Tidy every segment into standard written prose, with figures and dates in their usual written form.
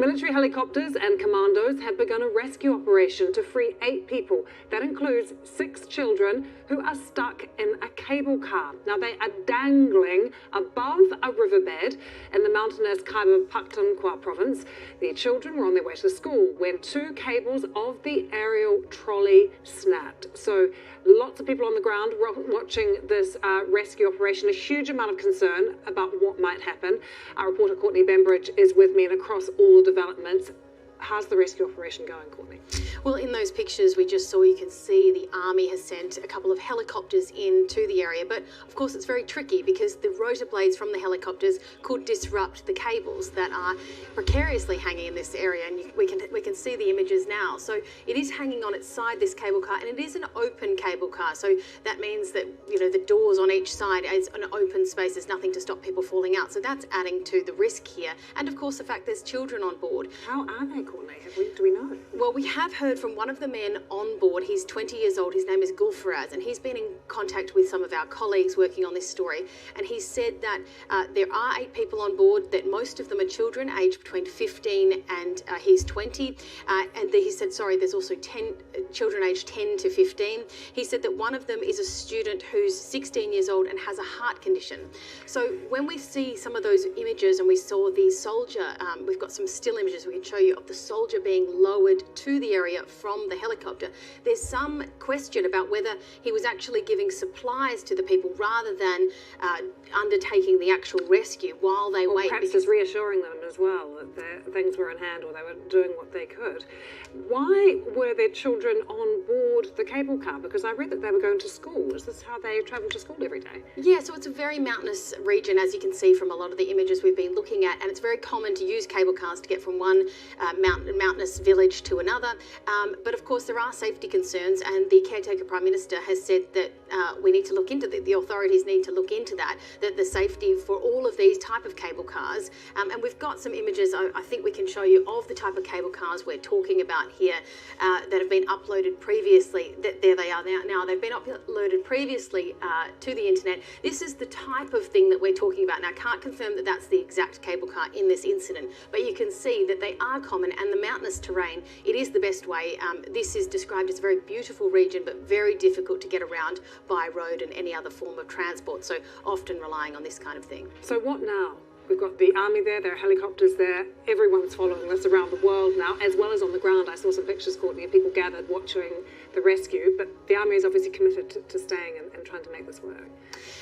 Military helicopters and commandos have begun a rescue operation to free 8 people. That includes 6 children who are stuck in a cable car. Now, they are dangling above a riverbed in the mountainous Khyber Pakhtunkhwa province. The children were on their way to school when 2 cables of the aerial trolley snapped. So lots of people on the ground watching this rescue operation, a huge amount of concern about what might happen. Our reporter Courtney Bembridge is with me, and across all developments. How's the rescue operation going, Courtney? Well, in those pictures we just saw, you can see the Army has sent a couple of helicopters into the area, but of course it's very tricky because the rotor blades from the helicopters could disrupt the cables that are precariously hanging in this area, and we can see the images now. So it is hanging on its side, this cable car, and it is an open cable car, so that means that, you know, the doors on each side is an open space. There's nothing to stop people falling out, so that's adding to the risk here, and of course the fact there's children on board. How are they, Courtney? Do we know? Well, we have heard from one of the men on board. He's 20 years old. His name is Gulfaraz, and he's been in contact with some of our colleagues working on this story. And he said that there are 8 people on board, that most of them are children aged between 15 and he's 20. And he said, sorry, there's also 10 children aged 10 to 15. He said that one of them is a student who's 16 years old and has a heart condition. So when we see some of those images, and we saw the soldier, we've got some still images we can show you of the soldier being lowered to the area from the helicopter, there's some question about whether he was actually giving supplies to the people rather than undertaking the actual rescue while they wait. Perhaps just reassuring them as well that things were in hand, or they were doing what they could. Why were there children on board the cable car? Because I read that they were going to school. Is this how they travel to school every day? Yeah, so it's a very mountainous region, as you can see from a lot of the images we've been looking at, and it's very common to use cable cars to get from one mountainous village to another. But of course there are safety concerns, and the caretaker Prime Minister has said that we need to look into that. The authorities need to look into that the safety for all of these type of cable cars. And we've got some images I think we can show you of the type of cable cars we're talking about here that have been uploaded previously. There they are now. They've been uploaded previously to the internet. This is the type of thing that we're talking about. Now, I can't confirm that that's the exact cable car in this incident, but you can see that they are common, and the mountainous terrain, it is the best way. This is described as a very beautiful region, but very difficult to get around by road and any other form of transport, so often relying on this kind of thing. So what now? We've got the Army there are helicopters there, everyone's following this around the world now, as well as on the ground. I saw some pictures, Courtney, of people gathered watching the rescue, but the Army is obviously committed to staying and trying to make this work.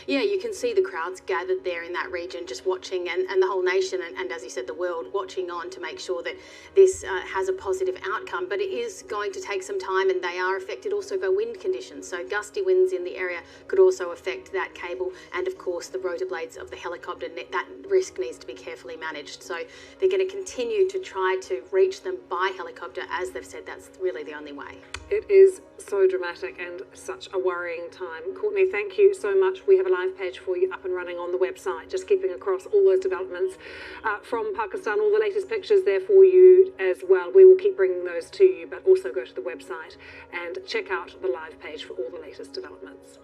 Yeah, you can see the crowds gathered there in that region just watching, and the whole nation, and as you said, the world watching on to make sure that this has a positive outcome. But it is going to take some time, and they are affected also by wind conditions. So gusty winds in the area could also affect that cable, and of course the rotor blades of the helicopter. That risk needs to be carefully managed. So they're going to continue to try to reach them by helicopter. As they've said, that's really the only way. It is so dramatic and such a worrying time. Courtney, thank you so much. We have a live page for you up and running on the website, just keeping across all those developments from Pakistan, all the latest pictures there for you as well. We will keep bringing those to you, but also go to the website and check out the live page for all the latest developments.